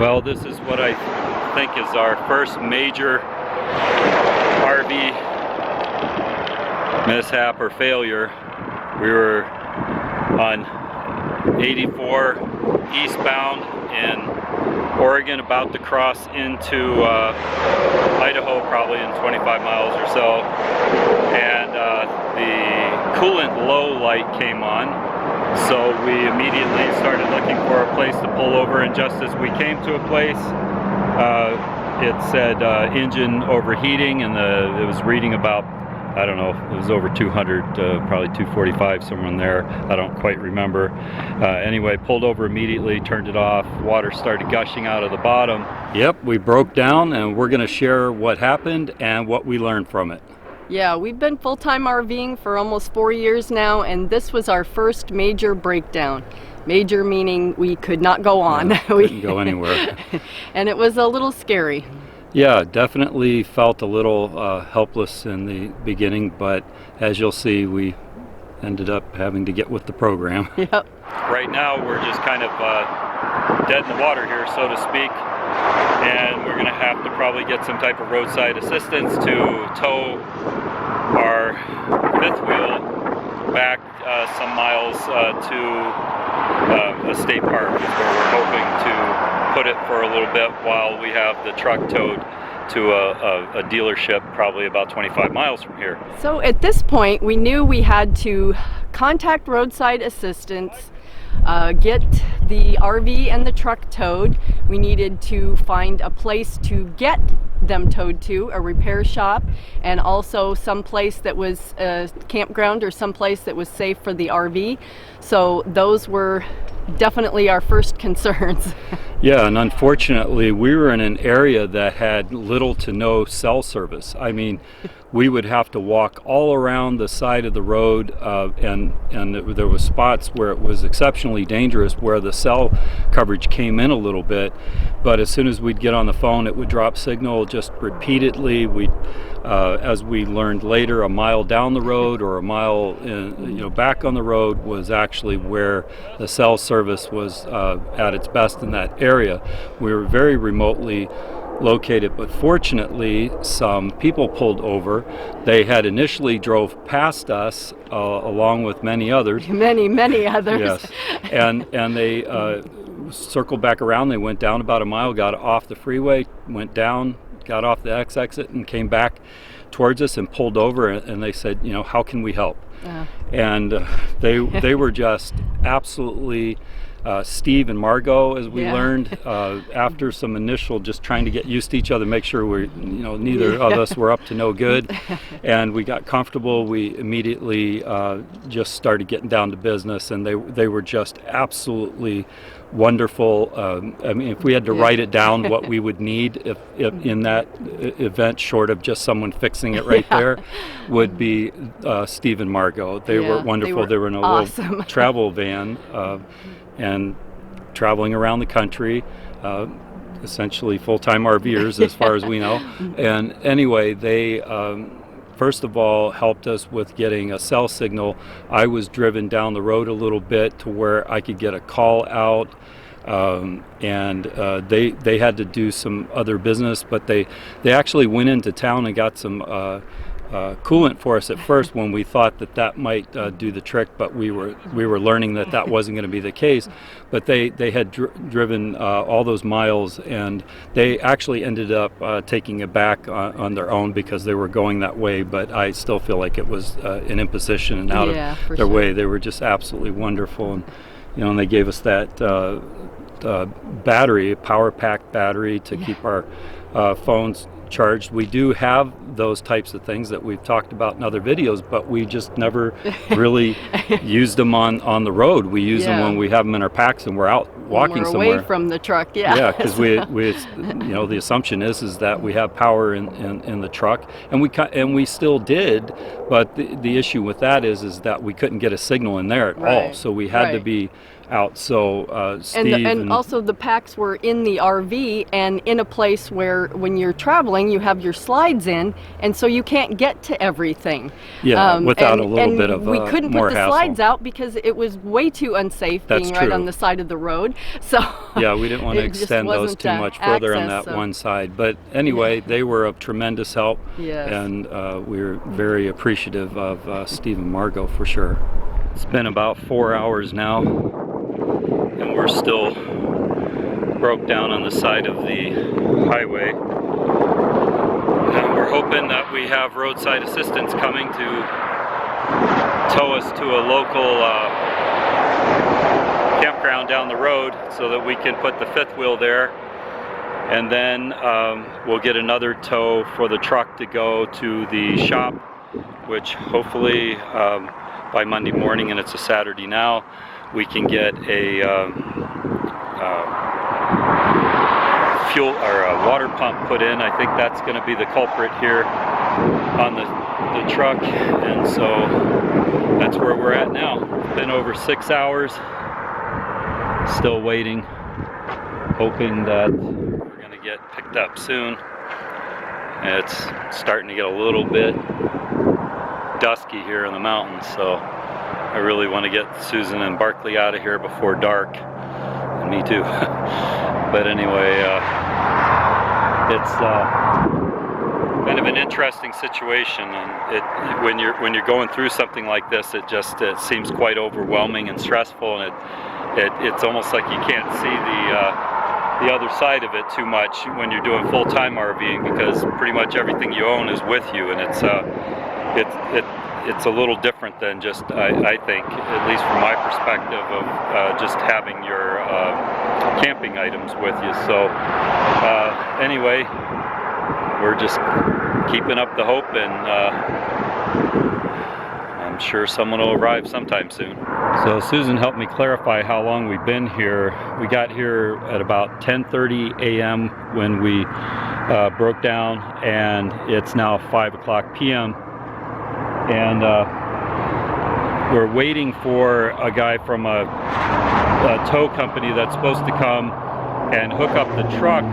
Well, this is what I think is our first major RV mishap or failure. We were on 84 eastbound in Oregon, about to cross into Idaho, probably in 25 miles or so, and the coolant low light came on, so we immediately started looking for a place to pull over, and just as we came to a place, it said engine overheating, and it was reading about, I don't know, it was over 200, probably 245, somewhere in there. I don't quite remember. Anyway, pulled over immediately, turned it off. Water started gushing out of the bottom. Yep, we broke down, and we're going to share what happened and what we learned from it. Yeah, we've been full-time RVing for almost 4 years now, and this was our first major breakdown. Major meaning we could not go on. Yeah, couldn't go anywhere. And it was a little scary. Yeah, definitely felt a little helpless in the beginning, but as you'll see, we ended up having to get with the program. Yep. Right now, we're just kind of dead in the water here, so to speak, and we're going to have to probably get some type of roadside assistance to tow our fifth wheel back some miles to a state park, is where we're hoping to put it for a little bit while we have the truck towed to a dealership probably about 25 miles from here. So at this point, we knew we had to contact roadside assistance, get the RV and the truck towed. We needed to find a place to get them towed to, a repair shop, and also some place that was a campground or some place that was safe for the RV. So those were definitely our first concerns. Yeah, and unfortunately we were in an area that had little to no cell service. I mean, we would have to walk all around the side of the road, and there was spots where it was exceptionally dangerous, where the cell coverage came in a little bit, but as soon as we'd get on the phone, it would drop signal just repeatedly. As we learned later, a mile down the road or a mile back on the road was actually where the cell service was at its best in that area. We were very remotely located, but fortunately some people pulled over. They had initially drove past us along with many others. Many others. Yes, and they circled back around. They went down about a mile, got off the freeway, went down, got off the X exit, and came back towards us and pulled over, and they said, how can we help? And they were just absolutely Steve and Margot, as we learned after some initial just trying to get used to each other, make sure we neither of us were up to no good, and we got comfortable. We immediately just started getting down to business, and they were just absolutely wonderful. I mean, if we had to write it down what we would need if in that event, short of just someone fixing it right there, would be Steve and Margot. They were wonderful. They were in a awesome little travel van and traveling around the country, essentially full-time RVers as far as we know. And anyway, they first of all helped us with getting a cell signal. I was driven down the road a little bit to where I could get a call out, and they had to do some other business, but they actually went into town and got some coolant for us at first when we thought that might do the trick, but we were learning that wasn't going to be the case. But they had driven all those miles, and they actually ended up taking it back on their own because they were going that way, but I still feel like it was an imposition and out of their way. They were just absolutely wonderful, and they gave us that battery, a power pack battery to keep our phones charged. We do have those types of things that we've talked about in other videos, but we just never really used them on the road. We use them when we have them in our packs and we're out walking somewhere. Away from the truck, Yeah, because we the assumption is that we have power in the truck, and we still did, but the issue with that is that we couldn't get a signal in there at all. So we had to be out. So Steve and also the packs were in the RV and in a place where when you're traveling you have your slides in, and so you can't get to everything. Without a little bit of we couldn't more put the hassle. slides out because it was way too unsafe That's being right true. on the side of the road. So yeah, we didn't want to it just extend those wasn't, too much further on access, that so. one side. But anyway, they were of tremendous help, Yes. and we're very appreciative of Steve and Margot for sure. It's been about 4 hours now, and we're still broke down on the side of the highway. And we're hoping that we have roadside assistance coming to tow us to a local campground down the road so that we can put the fifth wheel there. And then we'll get another tow for the truck to go to the shop, which hopefully by Monday morning, and it's a Saturday now, we can get a fuel or a water pump put in. I think that's going to be the culprit here on the truck, and so that's where we're at now. It's been over 6 hours, still waiting, hoping that we're going to get picked up soon. It's starting to get a little bit dusky here in the mountains, so I really want to get Susan and Barkley out of here before dark, and me too. But anyway, it's kind of an interesting situation, and when you're going through something like this, it seems quite overwhelming and stressful, and it's almost like you can't see the other side of it too much when you're doing full-time RVing, because pretty much everything you own is with you, and it's a little different than just, I think, at least from my perspective, of just having your camping items with you. So anyway, we're just keeping up the hope, and I'm sure someone will arrive sometime soon. So Susan helped me clarify how long we've been here. We got here at about 10:30 a.m. when we broke down, and it's now 5 o'clock p.m. and we're waiting for a guy from a tow company that's supposed to come and hook up the truck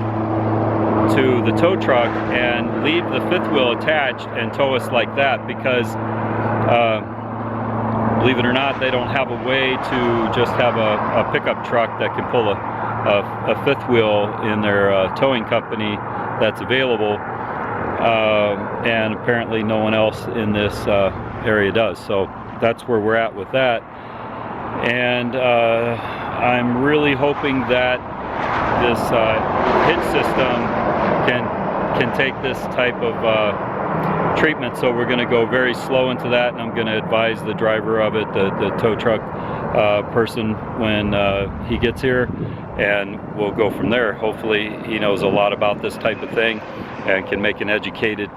to the tow truck and leave the fifth wheel attached and tow us like that, because believe it or not, they don't have a way to just have a pickup truck that can pull a fifth wheel in their towing company that's available. And apparently no one else in this area does. So that's where we're at with that. And I'm really hoping that this hitch system can take this type of treatment. So we're going to go very slow into that, and I'm going to advise the driver of it, the tow truck person, when he gets here, and we'll go from there. Hopefully he knows a lot about this type of thing and can make an educated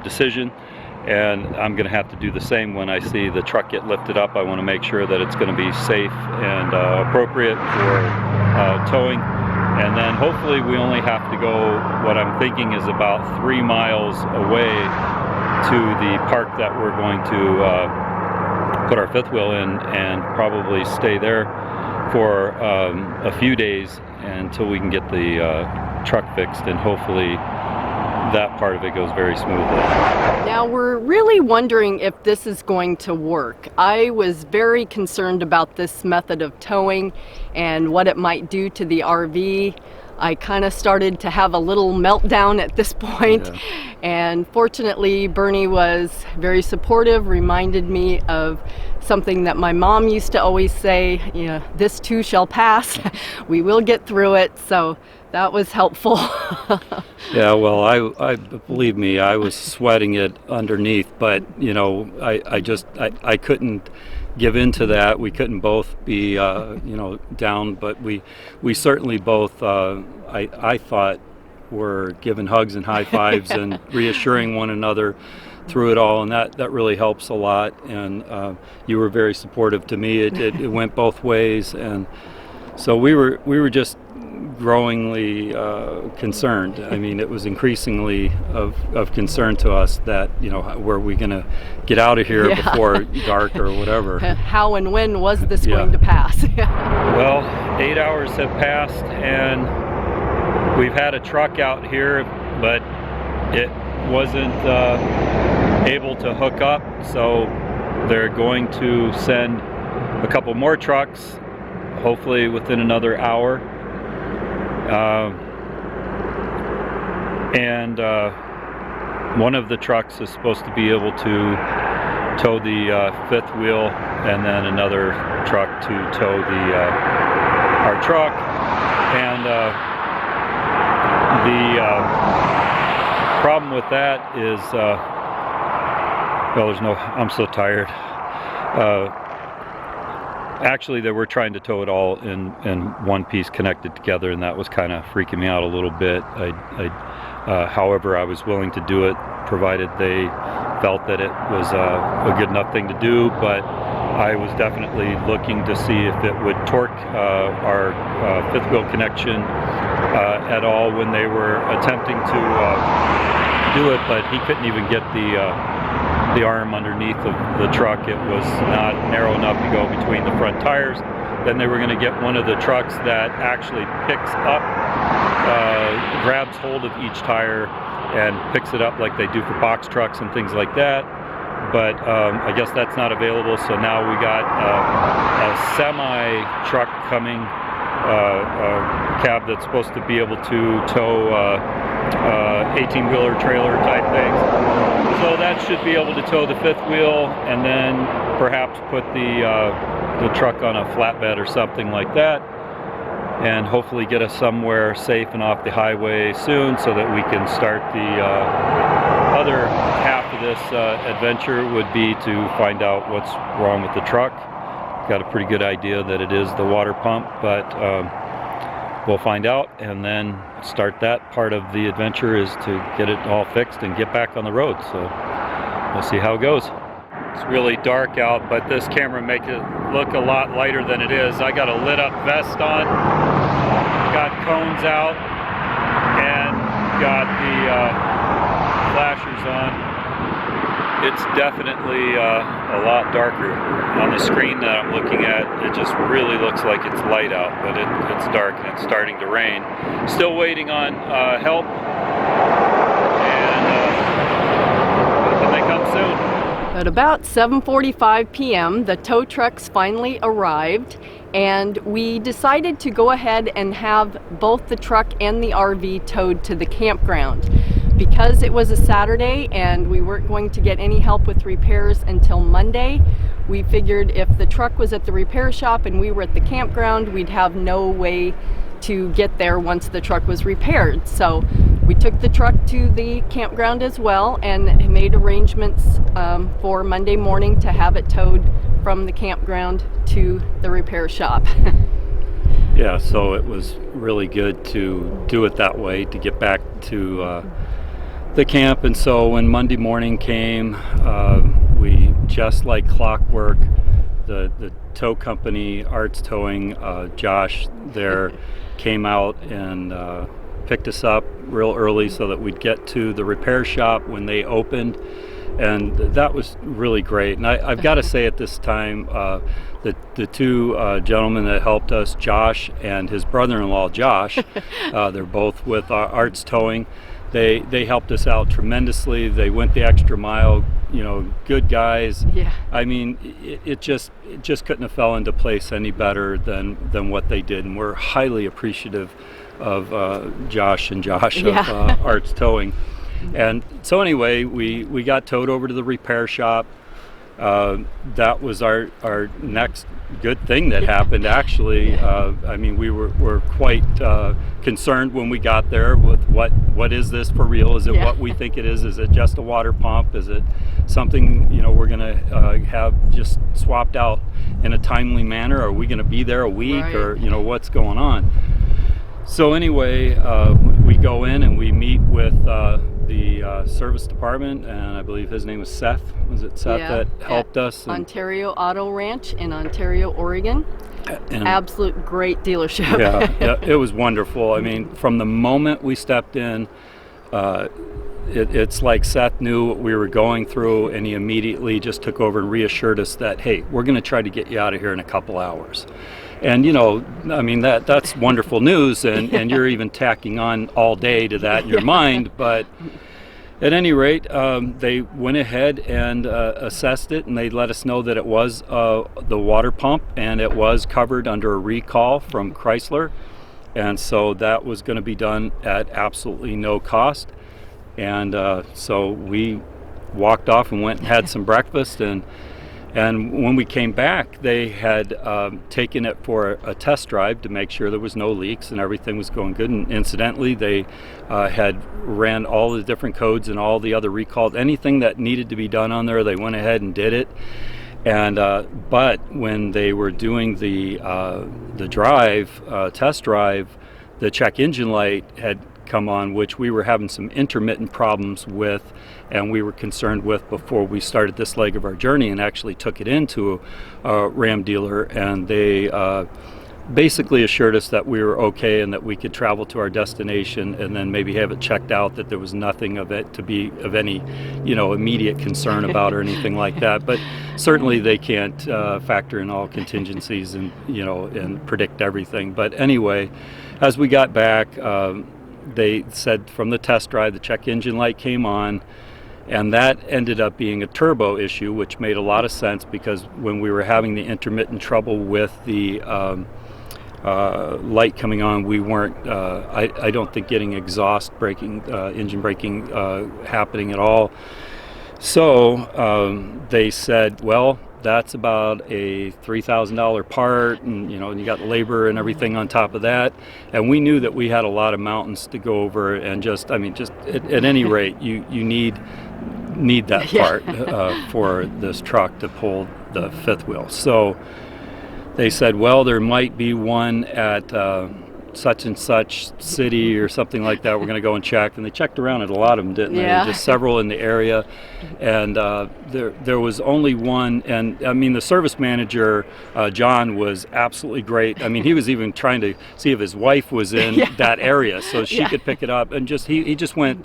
decision. And I'm going to have to do the same when I see the truck get lifted up. I want to make sure that it's going to be safe and appropriate for towing. And then hopefully we only have to go, what I'm thinking is about 3 miles away to the park that we're going to put our fifth wheel in, and probably stay there for a few days until we can get the truck fixed, and hopefully that part of it goes very smoothly. Now we're really wondering if this is going to work. I was very concerned about this method of towing and what it might do to the RV. I kind of started to have a little meltdown at this point. Yeah. And fortunately Bernie was very supportive, reminded me of something that my mom used to always say, you know, this too shall pass. We will get through it. So that was helpful. Yeah, well, I believe me, I was sweating it underneath, but you know, I couldn't give in to that. We couldn't both be down, but we certainly both I thought were giving hugs and high fives and reassuring one another through it all, and that really helps a lot. And you were very supportive to me. It went both ways, and So we were just growingly concerned. I mean, it was increasingly of concern to us that, were we going to get out of here before dark or whatever? How and when was this going to pass? Well, 8 hours have passed, and we've had a truck out here, but it wasn't able to hook up, so they're going to send a couple more trucks, hopefully within another hour. And one of the trucks is supposed to be able to tow the fifth wheel, and then another truck to tow our truck. And the problem with that is, I'm so tired. Actually, they were trying to tow it all in one piece connected together, and that was kind of freaking me out a little bit. However, I was willing to do it, provided they felt that it was a good enough thing to do, but I was definitely looking to see if it would torque our fifth wheel connection at all when they were attempting to do it, but he couldn't even get the arm underneath of the truck. It was not narrow enough to go between the front tires. Then they were going to get one of the trucks that actually picks up, grabs hold of each tire and picks it up like they do for box trucks and things like that. But I guess that's not available, so now we got a semi truck coming, cab that's supposed to be able to tow 18-wheeler trailer type things. So that should be able to tow the fifth wheel, and then perhaps put the truck on a flatbed or something like that, and hopefully get us somewhere safe and off the highway soon, so that we can start the other half of this adventure would be to find out what's wrong with the truck. Got a pretty good idea that it is the water pump, but we'll find out, and then start that part of the adventure is to get it all fixed and get back on the road. So we'll see how it goes. It's really dark out, but this camera makes it look a lot lighter than it is. I got a lit up vest on, got cones out, and got the flashers on. It's definitely a lot darker. On the screen that I'm looking at, it just really looks like it's light out, but it's dark and it's starting to rain. Still waiting on help, and hoping they come soon. At about 7:45 p.m., the tow trucks finally arrived, and we decided to go ahead and have both the truck and the RV towed to the campground. Because it was a Saturday and we weren't going to get any help with repairs until Monday, we figured if the truck was at the repair shop and we were at the campground, we'd have no way to get there once the truck was repaired. So we took the truck to the campground as well and made arrangements for Monday morning to have it towed from the campground to the repair shop. Yeah, so it was really good to do it that way, to get back to the camp. And so when Monday morning came, we, just like clockwork, the tow company, Arts Towing, Josh there, came out and picked us up real early so that we'd get to the repair shop when they opened. And that was really great. And I've got to say at this time, the two gentlemen that helped us, Josh and his brother-in-law, Josh, they're both with Arts Towing. They helped us out tremendously. They went the extra mile, good guys. Yeah. I mean, it just couldn't have fell into place any better than what they did. And we're highly appreciative of Josh of Arts Towing. And so anyway, we got towed over to the repair shop. That was our next good thing that happened, actually. I mean, we were quite concerned when we got there with what is this for real? Is it what we think it is? Is it just a water pump? Is it something we're gonna have just swapped out in a timely manner? Are we gonna be there a week, or what's going on? So anyway, we go in and we meet with the service department, and I believe his name was Seth. Was it Seth that helped us? Ontario Auto Ranch in Ontario, Oregon. And absolute great dealership. yeah, it was wonderful. I mean, from the moment we stepped in, it's like Seth knew what we were going through, and he immediately just took over and reassured us that, hey, we're going to try to get you out of here in a couple hours. And I mean, that's wonderful news, and you're even tacking on all day to that in your mind. But at any rate, they went ahead and assessed it, and they let us know that it was the water pump, and it was covered under a recall from Chrysler. And so that was going to be done at absolutely no cost. And so we walked off and went and had some breakfast, and when we came back, they had taken it for a test drive to make sure there was no leaks and everything was going good. And incidentally, they had ran all the different codes and all the other recalls. Anything that needed to be done on there, they went ahead and did it. And but when they were doing the test drive, the check engine light had come on, which we were having some intermittent problems with, and we were concerned with before we started this leg of our journey, and actually took it into a Ram dealer, and they basically assured us that we were okay and that we could travel to our destination, and then maybe have it checked out that there was nothing of it to be of any immediate concern about or anything like that. But certainly they can't factor in all contingencies and and predict everything. But anyway, as we got back, they said from the test drive the check engine light came on, and that ended up being a turbo issue, which made a lot of sense, because when we were having the intermittent trouble with the light coming on, we weren't I don't think getting exhaust braking, engine braking happening at all. So they said, well, that's about a $3,000 part, and you got labor and everything on top of that. And we knew that we had a lot of mountains to go over, and just at any rate, you need that part for this truck to pull the fifth wheel. So they said, well, there might be one at such and such city or something like that. We're going to go and check. And they checked around at a lot of them, didn't they? Just several in the area. And there was only one. And I mean, the service manager, John, was absolutely great. I mean, he was even trying to see if his wife was in that area so she could pick it up. And he just went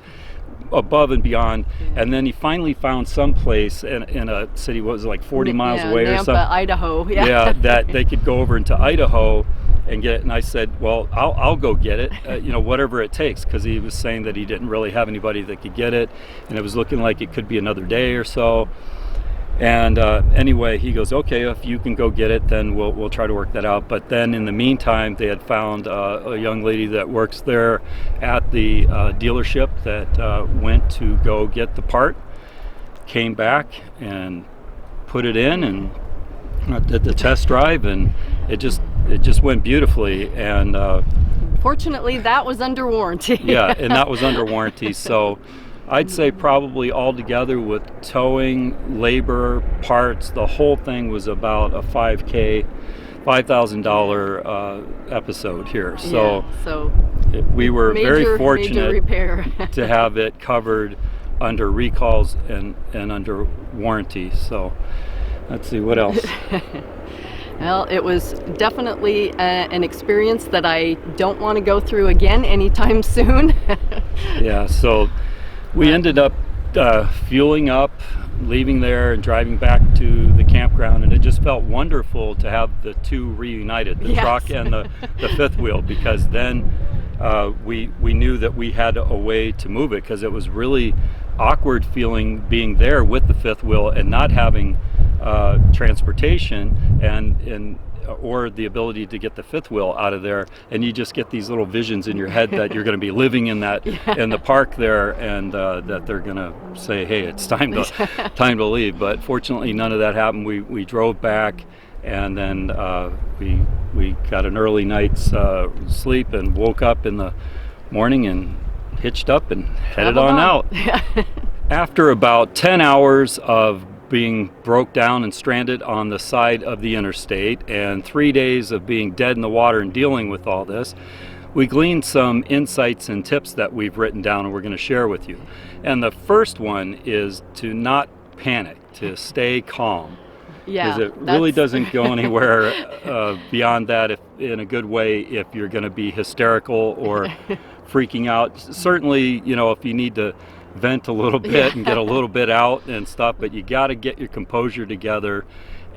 above and beyond. And then he finally found some place in a city, what was it, like 40 miles away or something? Idaho. That they could go over into Idaho and get it. And I said, well, I'll go get it, whatever it takes, because he was saying that he didn't really have anybody that could get it, and it was looking like it could be another day or so. And anyway, he goes, okay, if you can go get it, then we'll try to work that out. But then in the meantime, they had found a young lady that works there at the dealership that went to go get the part, came back and put it in and did the test drive, and it just went beautifully. And fortunately, that was under warranty. And that was under warranty. So I'd say probably altogether with towing, labor, parts, the whole thing was about a $5,000 episode here. So we were very fortunate to have it covered under recalls and under warranty. So let's see what else. Well, it was definitely an experience that I don't want to go through again anytime soon. So we ended up fueling up, leaving there and driving back to the campground, and it just felt wonderful to have the two reunited, the truck and the fifth wheel, because then we knew that we had a way to move it, because it was really awkward feeling being there with the fifth wheel and not having transportation or the ability to get the fifth wheel out of there, and you just get these little visions in your head that you're going to be living in that in the park there, and that they're going to say, hey, it's time to leave. But fortunately, none of that happened. We drove back, and then we got an early night's sleep and woke up in the morning and hitched up and headed on out. After about 10 hours of being broke down and stranded on the side of the interstate, and 3 days of being dead in the water and dealing with all this, we gleaned some insights and tips that we've written down and we're going to share with you. And the first one is to not panic, to stay calm. Yeah, Because it really doesn't go anywhere beyond that in a good way if you're going to be hysterical or freaking out. Certainly, if you need to vent a little bit and get a little bit out and stuff, but you got to get your composure together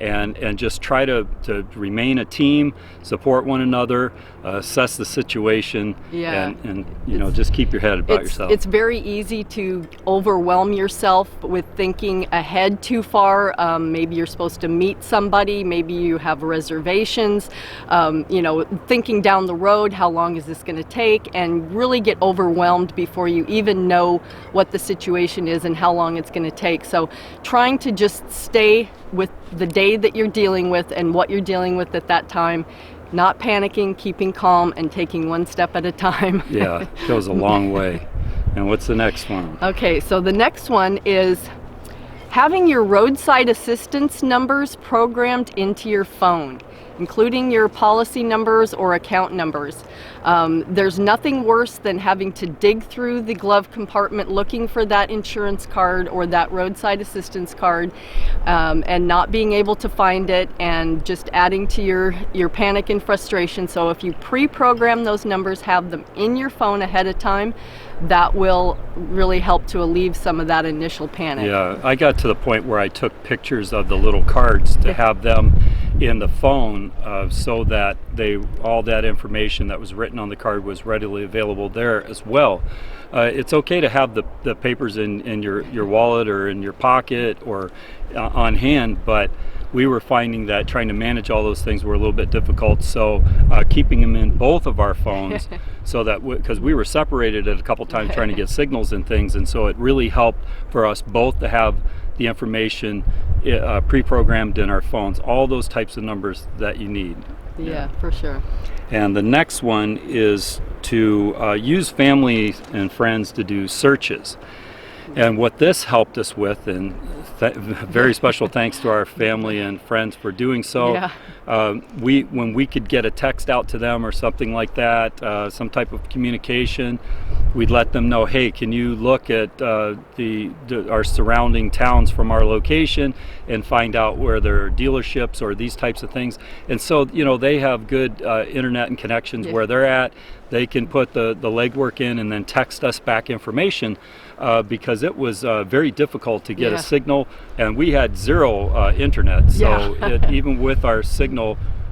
and just try to remain a team, support one another, assess the situation, and just keep your head about yourself. It's very easy to overwhelm yourself with thinking ahead too far. Maybe you're supposed to meet somebody, maybe you have reservations, thinking down the road, how long is this going to take, and really get overwhelmed before you even know what the situation is and how long it's going to take. So trying to just stay with the day that you're dealing with and what you're dealing with at that time, not panicking, keeping calm, and taking one step at a time. Yeah, it goes a long way. And what's the next one? Okay, so the next one is having your roadside assistance numbers programmed into your phone, including your policy numbers or account numbers. There's nothing worse than having to dig through the glove compartment looking for that insurance card or that roadside assistance card and not being able to find it, and just adding to your panic and frustration. So if you pre-program those numbers, have them in your phone ahead of time, that will really help to alleviate some of that initial panic. Yeah, I got to the point where I took pictures of the little cards to have them in the phone so that all that information that was written on the card was readily available there as well. It's okay to have the papers in your wallet or in your pocket or on hand, but we were finding that trying to manage all those things were a little bit difficult, so keeping them in both of our phones so that because we were separated at a couple times trying to get signals and things, and so it really helped for us both to have the information pre-programmed in our phones, all those types of numbers that you need. Yeah, for sure. And the next one is to use family and friends to do searches. And what this helped us with, and very special thanks to our family and friends for doing so. Yeah. When we could get a text out to them or something like that, some type of communication, we'd let them know, hey, can you look at our surrounding towns from our location and find out where there are dealerships or these types of things. And so, they have good internet and connections where they're at. They can put the legwork in and then text us back information because it was very difficult to get a signal, and we had zero internet. So even with our signal,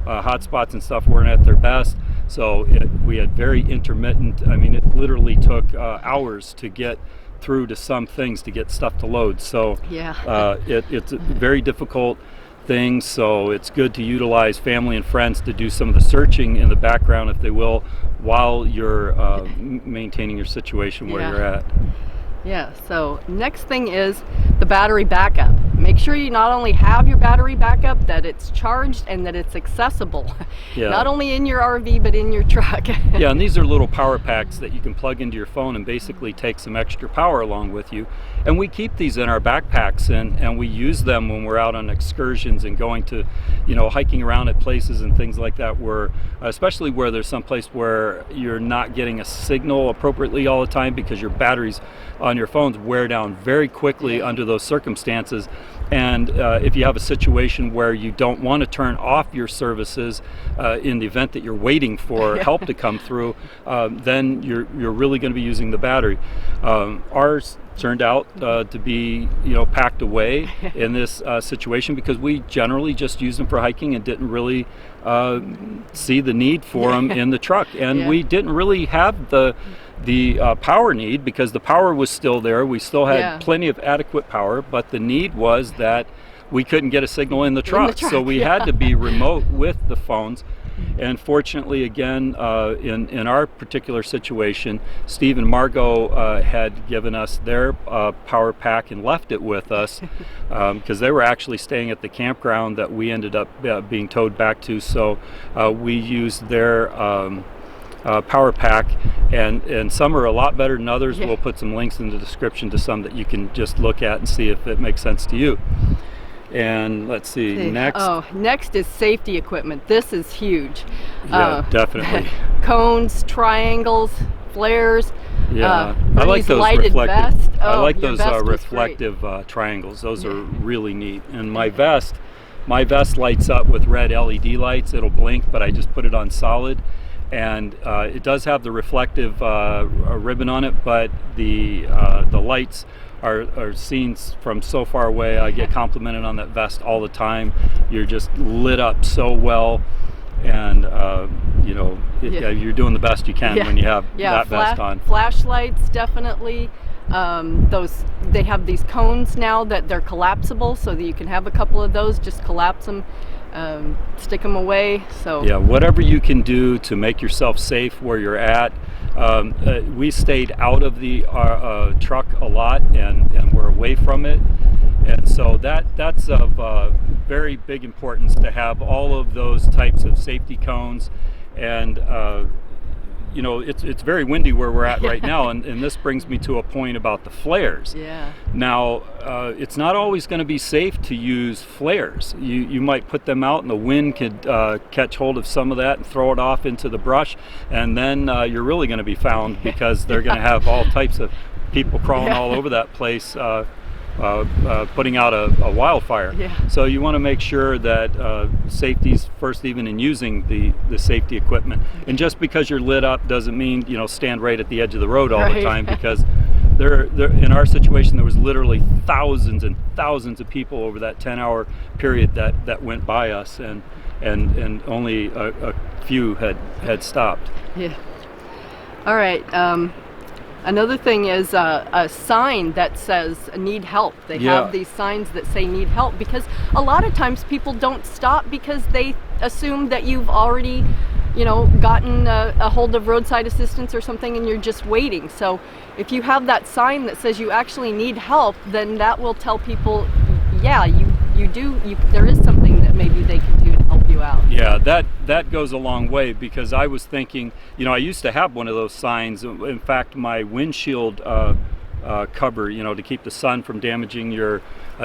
hotspots and stuff weren't at their best. So we had very intermittent. I mean, it literally took hours to get through to some things to get stuff to load. So it's a very difficult thing. So it's good to utilize family and friends to do some of the searching in the background, if they will, while you're maintaining your situation where you're at. Yeah, so next thing is the battery backup. Make sure you not only have your battery backup, that it's charged and that it's accessible. Not only in your RV, but in your truck. Yeah, and these are little power packs that you can plug into your phone and basically take some extra power along with you. And we keep these in our backpacks, and we use them when we're out on excursions and going to, hiking around at places and things like that, where, especially where there's some place where you're not getting a signal appropriately all the time because your batteries on your phones wear down very quickly under those circumstances. And if you have a situation where you don't want to turn off your services in the event that you're waiting for help to come through, then you're really going to be using the battery. Ours turned out to be packed away in this situation because we generally just used them for hiking and didn't really see the need for them in the truck, and we didn't really have the power need because the power was still there. We still had plenty of adequate power, but the need was that we couldn't get a signal in the truck, so we had to be remote with the phones. And fortunately, again, in our particular situation, Steve and Margot had given us their power pack and left it with us because they were actually staying at the campground that we ended up being towed back to. So we used their power pack, and some are a lot better than others. We'll put some links in the description to some that you can just look at and see if it makes sense to you. And let's see, next. Next is safety equipment. This is huge. Yeah, definitely. cones, triangles, flares. Yeah, I like Bernie's those lighted reflective. vest. I Oh, like your those vest was great. reflective triangles. Those are really neat. And my vest lights up with red LED lights. It'll blink, but I just put it on solid, and it does have the reflective ribbon on it. But the lights are seen from so far away. I get complimented on that vest all the time. You're just lit up so well. And you're doing the best you can when you have that vest on. Flashlights, definitely. They have these cones now that they're collapsible, so that you can have a couple of those. Just collapse them, stick them away. So yeah, whatever you can do to make yourself safe where you're at. We stayed out of the truck a lot, and we're away from it. And so that's of very big importance to have all of those types of safety cones. And it's very windy where we're at right now, and this brings me to a point about the flares. Yeah. Now, it's not always going to be safe to use flares. You might put them out, and the wind could catch hold of some of that and throw it off into the brush, and then you're really going to be found, because they're going to have all types of people crawling all over that place. Putting out a wildfire. Yeah. So you want to make sure that safety's first, even in using the safety equipment. And just because you're lit up doesn't mean stand right at the edge of the road all the time, because there in our situation there was literally thousands and thousands of people over that 10-hour period that went by us, and only a few had stopped. Yeah. All right. Another thing is a sign that says need help. They have these signs that say need help, because a lot of times people don't stop because they assume that you've already, gotten a hold of roadside assistance or something, and you're just waiting. So if you have that sign that says you actually need help, then that will tell people, there is something that maybe they can do to help you out. Yeah, that goes a long way, because I was thinking, I used to have one of those signs. In fact, my windshield cover, to keep the sun from damaging your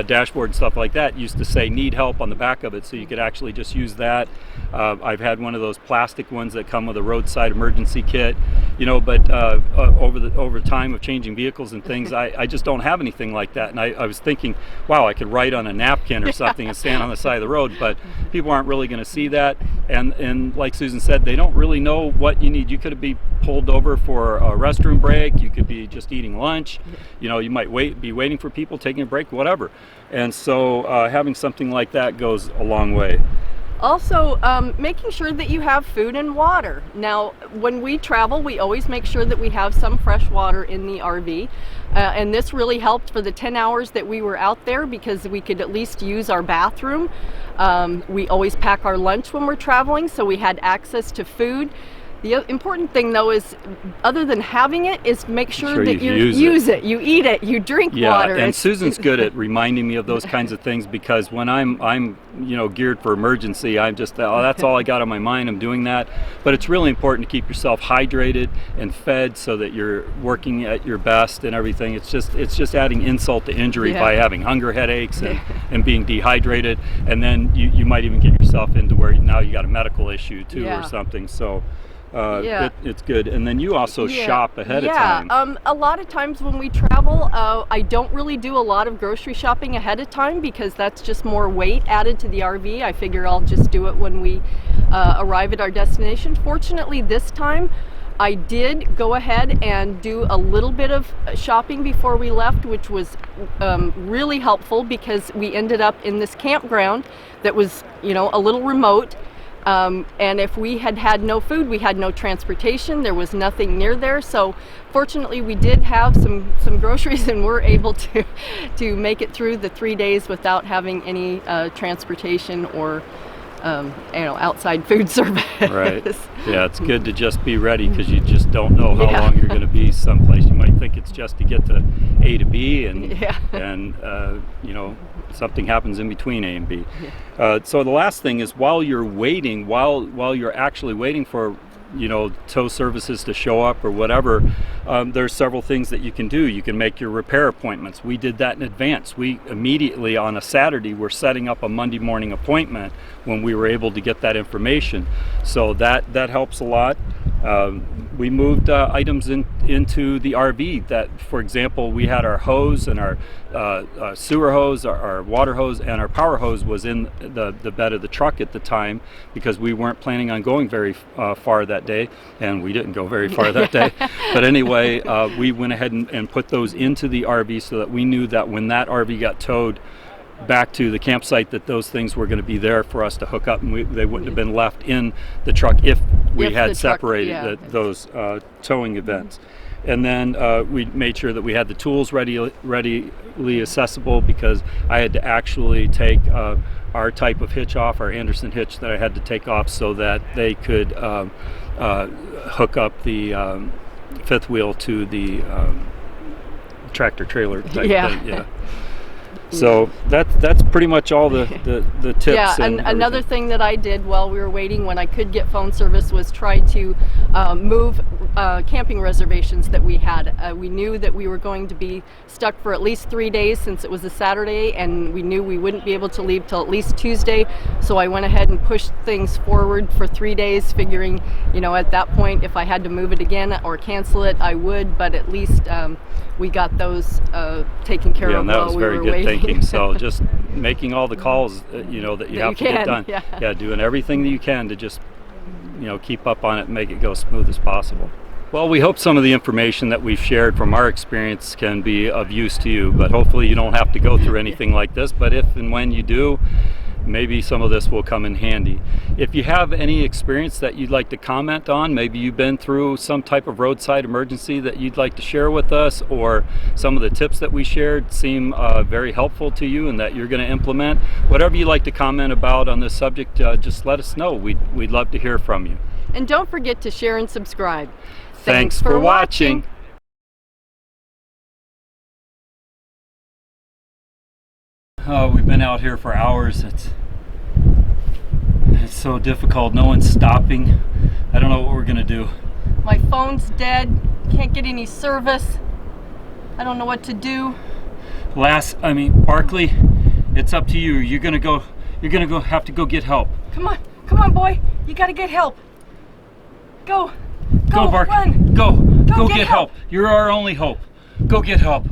dashboard and stuff like that, used to say need help on the back of it, so you could actually just use that. I've had one of those plastic ones that come with a roadside emergency kit, but over time of changing vehicles and things, I just don't have anything like that. And I was thinking, wow, I could write on a napkin or something and stand on the side of the road, but people aren't really going to see that. And like Susan said, they don't really know what you need. You could be pulled over for a restroom break. You could be just eating lunch. You might be waiting for people, taking a break, whatever. And so having something like that goes a long way. Also, making sure that you have food and water. Now, when we travel, we always make sure that we have some fresh water in the RV. And this really helped for the 10 hours that we were out there, because we could at least use our bathroom. We always pack our lunch when we're traveling, so we had access to food. The important thing, though, is other than having it, is make sure that you use it, you eat it, you drink water. Yeah, and Susan's good at reminding me of those kinds of things, because when I'm geared for emergency, I'm just, that's all I got on my mind. I'm doing that. But it's really important to keep yourself hydrated and fed so that you're working at your best and everything. It's just adding insult to injury by having hunger headaches and being dehydrated, and then you might even get yourself into where now you got a medical issue too or something. So. It's good. And then you also shop ahead of time. A lot of times when we travel, I don't really do a lot of grocery shopping ahead of time, because that's just more weight added to the RV. I figure I'll just do it when we arrive at our destination. Fortunately, this time I did go ahead and do a little bit of shopping before we left, which was really helpful, because we ended up in this campground that was, a little remote. And if we had no food, we had no transportation, there was nothing near there. So fortunately we did have some groceries, and we're able to make it through the 3 days without having any transportation or outside food service. Right. Yeah, it's good to just be ready, because you just don't know how long you're going to be someplace. You might think it's just to get to A to B, and something happens in between A and B. So the last thing is, while you're waiting, while you're actually waiting for tow services to show up or whatever, there's several things that you can do. You can make your repair appointments. We did that in advance. We immediately on a Saturday were setting up a Monday morning appointment when we were able to get that information. So that helps a lot. We moved items into the RV. That, for example, we had our hose and our sewer hose, our water hose, and our power hose was in the bed of the truck at the time, because we weren't planning on going very far that day, and we didn't go very far that day. But anyway, we went ahead and put those into the RV so that we knew that when that RV got towed back to the campsite, that those things were going to be there for us to hook up, and they wouldn't have been left in the truck if we had separated those towing events. And then we made sure that we had the tools readily accessible, because I had to actually take our type of hitch off, our Anderson hitch that I had to take off, so that they could hook up the fifth wheel to the tractor trailer type thing. Yeah. So that's pretty much all the tips. Yeah, and another thing that I did while we were waiting, when I could get phone service, was try to move camping reservations that we had. We knew that we were going to be stuck for at least 3 days, since it was a Saturday, and we knew we wouldn't be able to leave till at least Tuesday. So I went ahead and pushed things forward for 3 days, figuring, at that point, if I had to move it again or cancel it, I would. But at least we got those taken care of while we were waiting. So just making all the calls, that you have to get done. Yeah, doing everything that you can to just, keep up on it and make it go smooth as possible. Well, we hope some of the information that we've shared from our experience can be of use to you, but hopefully you don't have to go through anything like this. But if and when you do, maybe some of this will come in handy. If you have any experience that you'd like to comment on, maybe you've been through some type of roadside emergency that you'd like to share with us, or some of the tips that we shared seem very helpful to you and that you're going to implement, whatever you'd like to comment about on this subject, just let us know. We'd love to hear from you. And don't forget to share and subscribe. Thanks for watching. Oh, we've been out here for hours. It's so difficult. No one's stopping. I don't know what we're gonna do. My phone's dead. Can't get any service. I don't know what to do. Barkley, it's up to you. You're gonna have to go get help. Come on, boy. You gotta get help. Go, Barkley. run. Go get help. You're our only hope. Go get help.